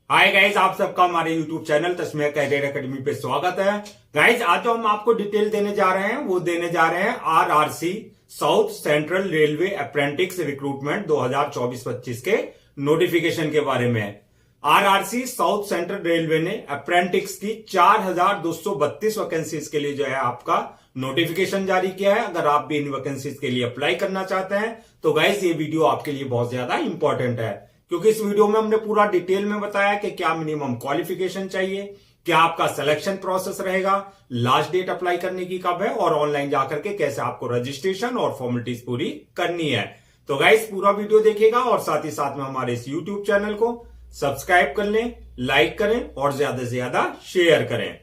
Hi guys, आप सबका हमारे यूट्यूब चैनल तस्मीर कैरियर एकेडमी पे स्वागत है। गाइज, आज जो हम आपको डिटेल देने जा रहे हैं वो देने जा रहे हैं RRC south central railway apprentice recruitment 2024-25 के नोटिफिकेशन के बारे में। आरआरसी साउथ सेंट्रल रेलवे ने अप्रेंटिस की 4232 वैकेंसीज के लिए जो है आपका नोटिफिकेशन जारी किया है। अगर आप भी इन वैकेंसीज के लिए अप्लाई करना चाहते हैं तो गाइज ये वीडियो आपके लिए बहुत ज्यादा इंपॉर्टेंट है, क्योंकि इस वीडियो में हमने पूरा डिटेल में बताया कि क्या मिनिमम क्वालिफिकेशन चाहिए, क्या आपका सिलेक्शन प्रोसेस रहेगा, लास्ट डेट अप्लाई करने की कब है और ऑनलाइन जाकर के कैसे आपको रजिस्ट्रेशन और फॉर्मेलिटीज पूरी करनी है। तो गाइस पूरा वीडियो देखिएगा और साथ ही साथ में हमारे इस यूट्यूब चैनल को सब्सक्राइब कर लें, लाइक करें और ज्यादा से ज्यादा शेयर करें।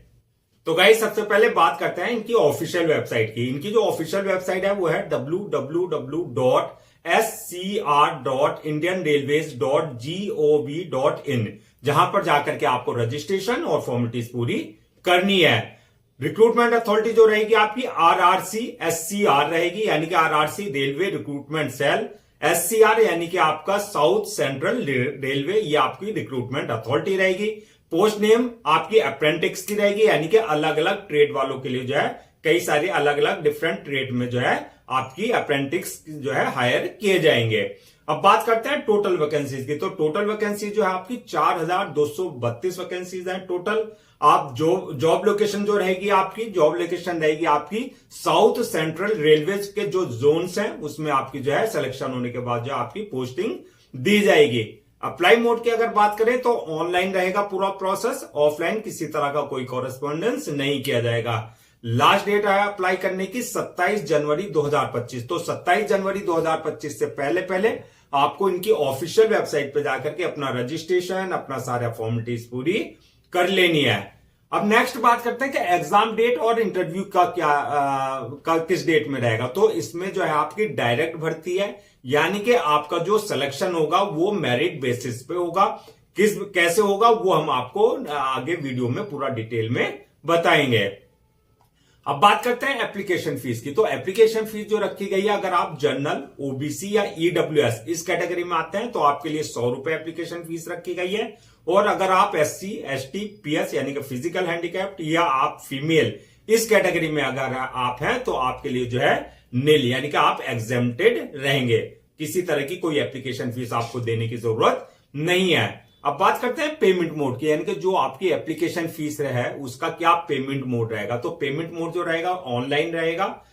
तो गाइस सबसे पहले बात करते हैं इनकी ऑफिशियल वेबसाइट की। इनकी जो ऑफिशियल वेबसाइट है वो है www.scr.indianrailways.gov.in, जहां पर जाकर के आपको रजिस्ट्रेशन और फॉर्मेलिटीज पूरी करनी है। रिक्रूटमेंट अथॉरिटी जो रहेगी आपकी आरआरसी एससीआर रहेगी, यानी कि RRC railway recruitment cell. SCR यानी कि आपका साउथ सेंट्रल रेलवे, ये आपकी रिक्रूटमेंट अथॉरिटी रहेगी। पोस्ट नेम आपकी अप्रेंटिस की रहेगी, यानी कि अलग अलग ट्रेड वालों के लिए जो है कई सारे अलग अलग डिफरेंट ट्रेड में जो है आपकी अप्रेंटिस जो है हायर किए जाएंगे। अब बात करते हैं टोटल वैकेंसीज की। तो टोटल वैकेंसी जो है आपकी 4232 वैकेंसीज हैं टोटल। आप जॉब लोकेशन जो रहेगी आपकी, जॉब लोकेशन रहेगी आपकी साउथ सेंट्रल रेलवे के जो जोन्स हैं उसमें आपकी जो है सिलेक्शन होने के बाद जो आपकी पोस्टिंग दी जाएगी। अप्लाई मोड की अगर बात करें तो ऑनलाइन रहेगा पूरा प्रोसेस, ऑफलाइन किसी तरह का कोई कॉरेस्पॉन्डेंस नहीं किया जाएगा। लास्ट डेट है अप्लाई करने की 27 जनवरी 2025। तो 27 जनवरी 2025 से पहले पहले आपको इनकी ऑफिशियल वेबसाइट पे जाकर के अपना रजिस्ट्रेशन, अपना सारा फॉर्मेलिटीज पूरी कर लेनी है। अब नेक्स्ट बात करते हैं कि एग्जाम डेट और इंटरव्यू का किस डेट में रहेगा। तो इसमें जो है आपकी डायरेक्ट भर्ती है, यानी कि आपका जो सिलेक्शन होगा वो मेरिट बेसिस पे होगा। कैसे होगा वो हम आपको आगे वीडियो में पूरा डिटेल में बताएंगे। अब बात करते हैं एप्लीकेशन फीस की। तो एप्लीकेशन फीस जो रखी गई है, अगर आप जनरल, ओबीसी या ईडब्ल्यूएस इस कैटेगरी में आते हैं तो आपके लिए 100 रुपए एप्लीकेशन फीस रखी गई है। और अगर आप एससी, एसटी, पीएस यानी कि फिजिकल हैंडीकैप्ड या आप फीमेल इस कैटेगरी में अगर आप हैं तो आपके लिए जो है निल, यानी कि आप एग्जेम्प्टेड रहेंगे। किसी तरह की कोई एप्लीकेशन फीस आपको देने की जरूरत नहीं है। अब बात करते हैं पेमेंट मोड की, यानी कि जो आपकी एप्लीकेशन फीस है उसका क्या पेमेंट मोड रहेगा। तो पेमेंट मोड जो रहेगा ऑनलाइन रहेगा।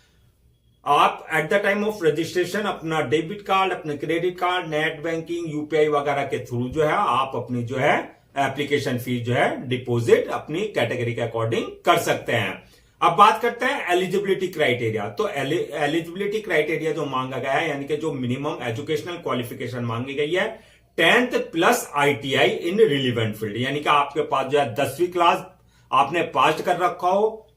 आप at the time of registration अपना डेबिट कार्ड, अपने credit card, net banking, UPI वगैरह के थ्रू जो है आप अपनी जो है एप्लीकेशन फीस जो है डिपॉजिट अपनी कैटेगरी के अकॉर्डिंग कर सकते हैं। अब बात करते हैं एलिजिबिलिटी क्राइटेरिया। तो एलिजिबिलिटी क्राइटेरिया जो मांगा गया है, यानी कि जो मिनिमम एजुकेशनल क्वालिफिकेशन मांगी गई है 10th प्लस आईटीआई इन रिलीवेंट फील्ड, यानी कि आपके पास जो है 10वीं क्लास आपने पास कर रखा हो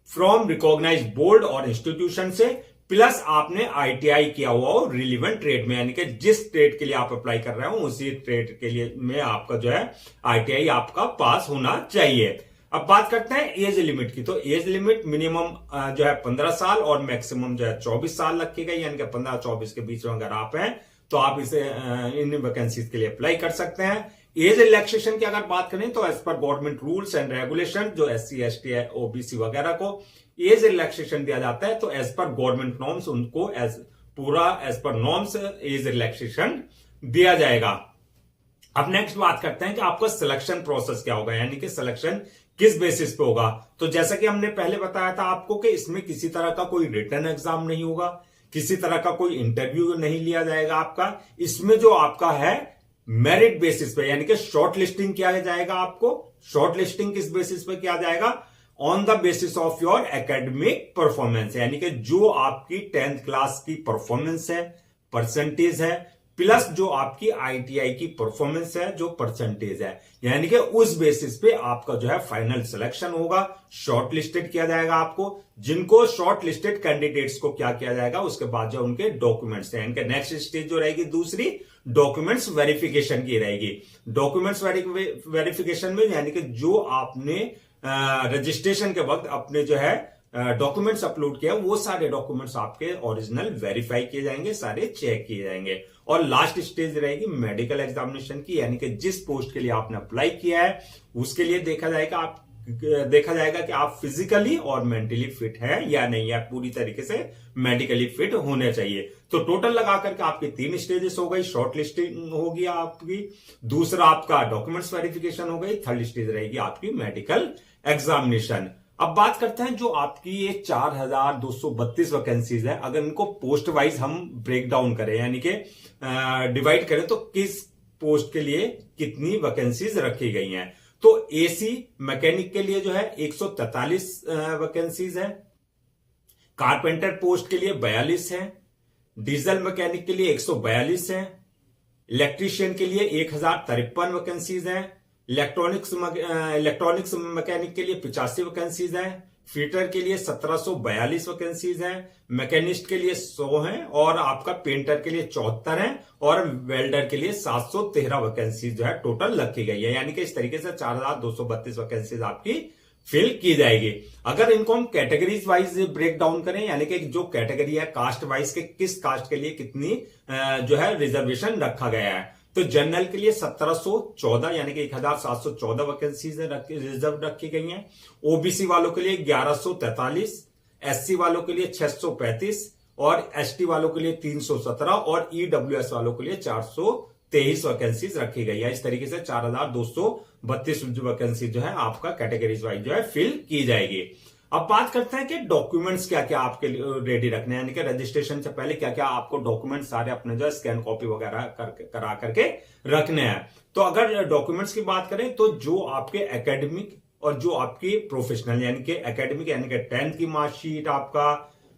फ्रॉम रिकॉग्नाइज बोर्ड और इंस्टीट्यूशन से, प्लस आपने आईटीआई किया हुआ हो रिलीवेंट ट्रेड में, यानी कि जिस ट्रेड के लिए आप अप्लाई कर रहे हो उसी ट्रेड के लिए में आपका जो है आईटीआई आपका पास होना चाहिए। अब बात करते हैं एज लिमिट की। तो एज लिमिट मिनिमम जो है 15 साल और मैक्सिमम जो है 24 साल रखी गई, यानी कि 15-24 के बीच में अगर आप हैं तो आप इसे इन वैकेंसीज के लिए अप्लाई कर सकते हैं। एज रिलैक्सेशन की अगर बात करें तो एज पर गवर्नमेंट रूल्स एंड रेगुलेशन जो एससी, एसटी, ओबीसी वगैरह को एज रिलैक्सेशन दिया जाता है, तो एज पर गवर्नमेंट नॉर्म्स उनको एज पर नॉर्म्स एज रिलैक्सेशन दिया जाएगा। अब नेक्स्ट बात करते हैं कि आपका सिलेक्शन प्रोसेस क्या होगा, यानी कि सिलेक्शन किस बेसिस पे होगा। तो जैसा कि हमने पहले बताया था आपको कि इसमें किसी तरह का कोई रिटन एग्जाम नहीं होगा, किसी तरह का कोई इंटरव्यू नहीं लिया जाएगा आपका। इसमें जो आपका है मेरिट बेसिस पे, यानी कि शॉर्ट लिस्टिंग किया जाएगा आपको। शॉर्ट लिस्टिंग किस बेसिस पे किया जाएगा? On the basis of your academic performance, यानी कि जो आपकी 10th क्लास की परफॉर्मेंस है, परसेंटेज है, प्लस जो आपकी आईटीआई की परफॉर्मेंस है जो परसेंटेज है, यानी कि उस बेसिस पे आपका जो है फाइनल सिलेक्शन होगा। शॉर्ट लिस्टेड किया जाएगा आपको। जिनको शॉर्ट लिस्टेड कैंडिडेट्स को क्या किया जाएगा, उसके बाद जो उनके डॉक्यूमेंट्स हैं, इनके नेक्स्ट स्टेज जो रहेगी दूसरी डॉक्यूमेंट्स वेरिफिकेशन की रहेगी। डॉक्यूमेंट्स वेरिफिकेशन में यानी कि जो आपने रजिस्ट्रेशन के वक्त अपने जो है डॉक्यूमेंट्स अपलोड किया वो सारे डॉक्यूमेंट्स आपके ओरिजिनल वेरीफाई किए जाएंगे, सारे चेक किए जाएंगे। और लास्ट स्टेज रहेगी मेडिकल एग्जामिनेशन की, यानी कि जिस पोस्ट के लिए आपने अप्लाई किया है उसके लिए देखा जाएगा कि आप फिजिकली और मेंटली फिट है या नहीं, या पूरी तरीके से मेडिकली फिट होने चाहिए। तो टोटल लगा करके आपकी 3 स्टेजेस हो गई। शॉर्ट लिस्टिंग होगी आपकी, दूसरा आपका डॉक्यूमेंट्स वेरिफिकेशन हो गई, थर्ड स्टेज रहेगी आपकी मेडिकल एग्जामिनेशन। अब बात करते हैं जो आपकी ये 4232 वैकेंसीज है, अगर इनको पोस्ट वाइज हम ब्रेक डाउन करें यानी कि डिवाइड करें तो किस पोस्ट के लिए कितनी वैकेंसीज रखी गई हैं। तो एसी मैकेनिक के लिए जो है 143 वैकेंसीज है, कारपेंटर पोस्ट के लिए 42 है, डीजल मैकेनिक के लिए 142 है, इलेक्ट्रीशियन के लिए 1053 वैकेंसीज है, इलेक्ट्रॉनिक्स मैकेनिक के लिए 85 वैकेंसीज है, फिटर के लिए 1742 वैकेंसीज है, मैकेनिस्ट के लिए 100 है, और आपका पेंटर के लिए 74 है, और वेल्डर के लिए 713 वैकेंसीज जो है टोटल रखी गई है। यानी कि इस तरीके से 4232 वैकेंसीज आपकी फिल की जाएगी। अगर इनको हम कैटेगरीज वाइज ब्रेक डाउन करें, यानी कि जो कैटेगरी है कास्ट वाइज के किस कास्ट के लिए कितनी जो है रिजर्वेशन रखा गया है, तो जनरल के लिए 1714 यानी कि 1714 वैकेंसीज रिजर्व रखी गई हैं। ओबीसी वालों के लिए 1143, एससी वालों के लिए 635, और एसटी वालों के लिए 317, और ईडब्ल्यूएस वालों के लिए 423 वैकेंसीज रखी गई है। इस तरीके से 4232 वैकेंसी जो है आपका कैटेगरीज वाइज जो है फिल की जाएगी। अब बात करते हैं कि डॉक्यूमेंट्स क्या क्या आपके रेडी रखने हैं, यानी कि रजिस्ट्रेशन से पहले क्या क्या आपको डॉक्यूमेंट्स सारे अपने जो है स्कैन कॉपी वगैरह करा करके रखने हैं। तो अगर डॉक्यूमेंट्स की बात करें तो जो आपके एकेडमिक और जो आपकी प्रोफेशनल यानी कि एकेडमिक यानी कि 10th की मार्कशीट आपका,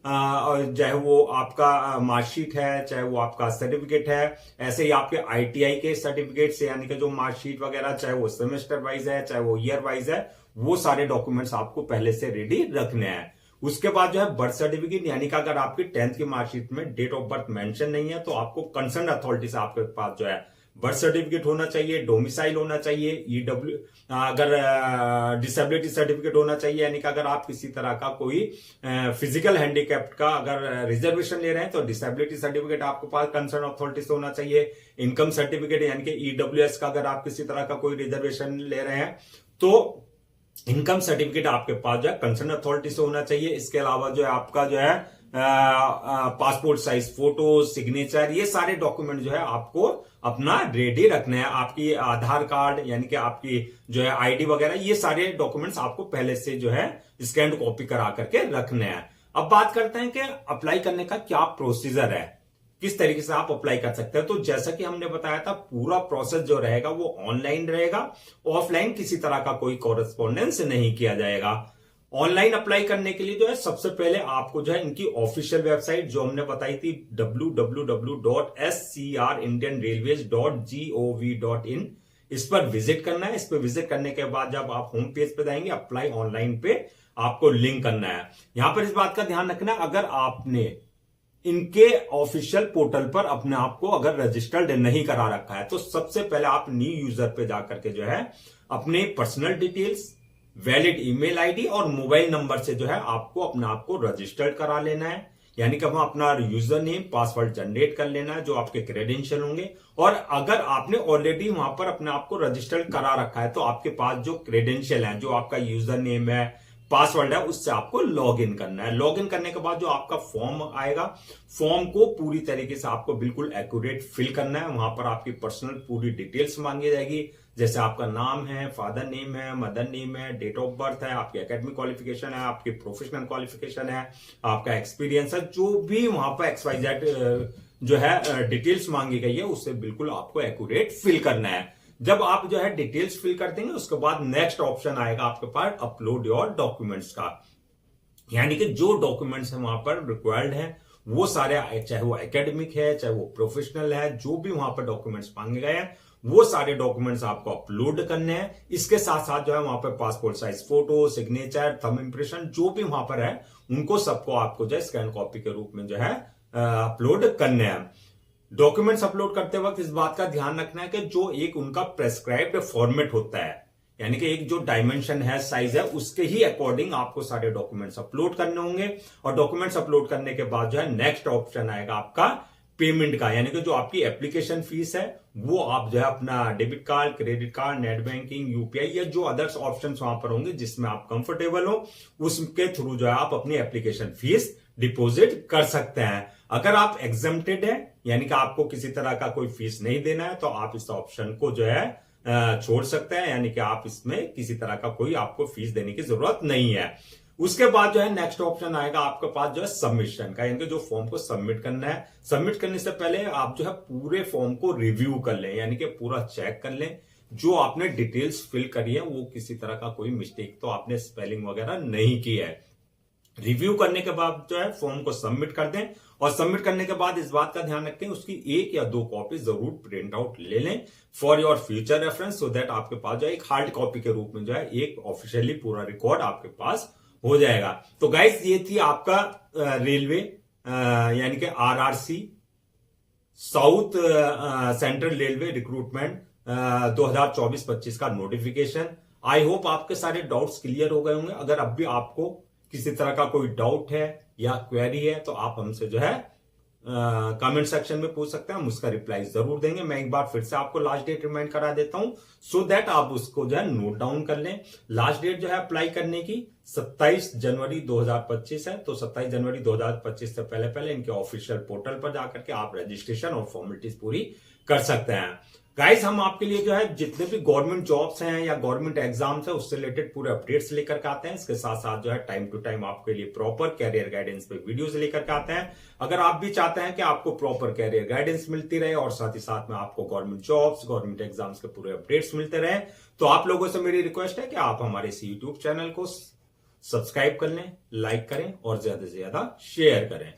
और चाहे वो आपका मार्कशीट है, चाहे वो आपका सर्टिफिकेट है, ऐसे ही आपके आईटीआई के सर्टिफिकेट्स यानी कि जो मार्कशीट वगैरह, चाहे वो सेमेस्टर वाइज है चाहे वो ईयर वाइज है, वो सारे डॉक्यूमेंट्स आपको पहले से रेडी रखने हैं। उसके बाद जो है बर्थ सर्टिफिकेट, यानी कि अगर आपकी 10th की मार्कशीट में डेट ऑफ बर्थ मेंशन नहीं है तो आपको कंसर्न अथॉरिटी से आपके पास जो है बर्थ सर्टिफिकेट होना चाहिए, डोमिसाइल होना चाहिए, ईडब्ल्यू अगर डिसेबिलिटी सर्टिफिकेट होना चाहिए, यानी कि अगर आप किसी तरह का कोई फिजिकल हैंडीकैप्ड का अगर रिजर्वेशन ले रहे हैं तो डिसेबिलिटी सर्टिफिकेट आपके पास कंसर्न अथॉरिटी से होना चाहिए। इनकम सर्टिफिकेट यानी कि ईडब्ल्यूएस का अगर आप किसी तरह का कोई रिजर्वेशन ले रहे हैं तो इनकम सर्टिफिकेट आपके पास जो है कंसर्न अथॉरिटी से होना चाहिए। इसके अलावा जो है आपका जो है पासपोर्ट साइज फोटो, सिग्नेचर, ये सारे डॉक्यूमेंट जो है आपको अपना रेडी रखने हैं। आपकी आधार कार्ड यानी कि आपकी जो है आईडी वगैरह, ये सारे डॉक्यूमेंट्स आपको पहले से जो है स्कैन कॉपी करा करके रखने हैं। अब बात करते हैं कि अप्लाई करने का क्या प्रोसीजर है, किस तरीके से आप अप्लाई कर सकते हैं। तो जैसा कि हमने बताया था पूरा प्रोसेस जो रहेगा वो ऑनलाइन रहेगा, ऑफलाइन किसी तरह का कोई कॉरेस्पॉन्डेंस नहीं किया जाएगा। ऑनलाइन अप्लाई करने के लिए जो है सबसे पहले आपको जो है इनकी ऑफिशियल वेबसाइट जो हमने बताई थी www.scrindianrailways.gov.in, इस पर विजिट करना है। इस पर विजिट करने के बाद जब आप होम पेज पे जाएंगे अप्लाई ऑनलाइन पे आपको लिंक करना है। यहां पर इस बात का ध्यान रखना है, अगर आपने इनके ऑफिशियल पोर्टल पर अपने आप को अगर रजिस्टर्ड नहीं करा रखा है तो सबसे पहले आप न्यू यूजर पे जाकर के जो है अपने personal details, valid email ID और मोबाइल नंबर से जो है आपको अपने आप को रजिस्टर्ड करा लेना है। यानी कि वहां अपना यूजर नेम पासवर्ड जनरेट कर लेना है जो आपके क्रेडेंशियल होंगे। और अगर आपने ऑलरेडी वहां पर अपने आप को रजिस्टर्ड करा रखा है तो आपके पास जो क्रेडेंशियल है, जो आपका यूजर नेम है, पासवर्ड है, उससे आपको लॉग इन करना है। लॉग इन करने के बाद जो आपका फॉर्म आएगा, फॉर्म को पूरी तरीके से आपको बिल्कुल एक्यूरेट फिल करना है। वहां पर आपकी पर्सनल पूरी डिटेल्स मांगी जाएगी, जैसे आपका नाम है, फादर नेम है, मदर नेम है, डेट ऑफ बर्थ है, आपकी एकेडमिक क्वालिफिकेशन है, आपकी प्रोफेशनल क्वालिफिकेशन है, आपका एक्सपीरियंस है, जो भी वहां पर XYZ जो है डिटेल्स मांगी गई है उससे बिल्कुल आपको एक्यूरेट फिल करना है। जब आप जो है डिटेल्स फिल कर देंगे उसके बाद नेक्स्ट ऑप्शन आएगा आपके पास अपलोड योर डॉक्यूमेंट्स का, यानी कि जो डॉक्यूमेंट्स है वहां पर रिक्वायर्ड है वो सारे, चाहे वो एकेडमिक है चाहे वो प्रोफेशनल है, जो भी वहां पर डॉक्यूमेंट्स मांगे गए हैं वो सारे डॉक्यूमेंट्स आपको अपलोड करने हैं। इसके साथ साथ जो है वहां पर passport size photo, signature, thumb impression जो भी वहां पर है उनको सबको आपको जो है स्कैन कॉपी के रूप में जो है अपलोड करने हैं। डॉक्यूमेंट्स अपलोड करते वक्त इस बात का ध्यान रखना है कि जो एक उनका प्रेस्क्राइब्ड फॉर्मेट होता है, यानी कि एक जो डायमेंशन है, साइज है, उसके ही अकॉर्डिंग आपको सारे डॉक्यूमेंट्स अपलोड करने होंगे। और डॉक्यूमेंट्स अपलोड करने के बाद जो है नेक्स्ट ऑप्शन आएगा आपका पेमेंट का, यानी कि जो आपकी एप्लीकेशन फीस है वो आप जो है अपना debit card, credit card, net banking, UPI या जो अदर्स ऑप्शंस वहां पर होंगे जिसमें आप कंफर्टेबल हो, उसके थ्रू जो है आप अपनी एप्लीकेशन फीस डिपॉजिट कर सकते हैं। अगर आप एग्जम्प्टेड है, यानी कि आपको किसी तरह का कोई फीस नहीं देना है, तो आप इस ऑप्शन को जो है छोड़ सकते हैं, यानी कि आप इसमें किसी तरह का कोई आपको फीस देने की जरूरत नहीं है। उसके बाद जो है नेक्स्ट ऑप्शन आएगा आपके पास जो है सबमिशन का, यानी कि जो फॉर्म को सबमिट करना है। सबमिट करने से पहले आप जो है पूरे फॉर्म को रिव्यू कर लें, यानी कि पूरा चेक कर लें, जो आपने डिटेल्स फिल करी है वो किसी तरह का कोई मिस्टेक तो आपने स्पेलिंग वगैरह नहीं की है। रिव्यू करने के बाद जो है फॉर्म को सबमिट कर दें, और सबमिट करने के बाद इस बात का ध्यान रखें उसकी 1 या 2 कॉपी जरूर प्रिंट आउट ले लें for your future reference, so that आपके पास जो है एक हार्ड कॉपी के रूप में जो है एक ऑफिशियली पूरा रिकॉर्ड आपके पास हो जाएगा। तो गाइस ये थी आपका रेलवे यानी कि RRC south central railway recruitment 2024-25 का नोटिफिकेशन। आई होप आपके सारे डाउट्स क्लियर हो गए होंगे। अगर अब भी आपको किसी तरह का कोई डाउट है या क्वेरी है तो आप हमसे जो है कमेंट सेक्शन में पूछ सकते हैं, हम उसका रिप्लाई जरूर देंगे। मैं एक बार फिर से आपको लास्ट डेट रिमाइंड करा देता हूं, सो दैट आप उसको जो है नोट डाउन कर लें। लास्ट डेट जो है अप्लाई करने की 27 जनवरी 2025 है, तो 27 जनवरी 2025 से पहले पहले इनके ऑफिशियल पोर्टल पर जाकर के आप रजिस्ट्रेशन और फॉर्मेलिटीज पूरी कर सकते हैं। गाइस हम आपके लिए जो है जितने भी गवर्नमेंट जॉब्स हैं या गवर्नमेंट एग्जाम्स है उससे रिलेटेड पूरे अपडेट्स लेकर के आते हैं। इसके साथ साथ जो है टाइम टू टाइम आपके लिए प्रॉपर कैरियर गाइडेंस पे वीडियोस लेकर के आते हैं। अगर आप भी चाहते हैं कि आपको प्रॉपर कैरियर गाइडेंस मिलती रहे और साथ ही साथ में आपको गवर्नमेंट जॉब्स, गवर्नमेंट एग्जाम्स के पूरे अपडेट्स मिलते रहे, तो आप लोगों से मेरी रिक्वेस्ट है कि आप हमारे इस यूट्यूब चैनल को सब्सक्राइब कर लें, लाइक करें और ज्यादा से ज्यादा शेयर करें।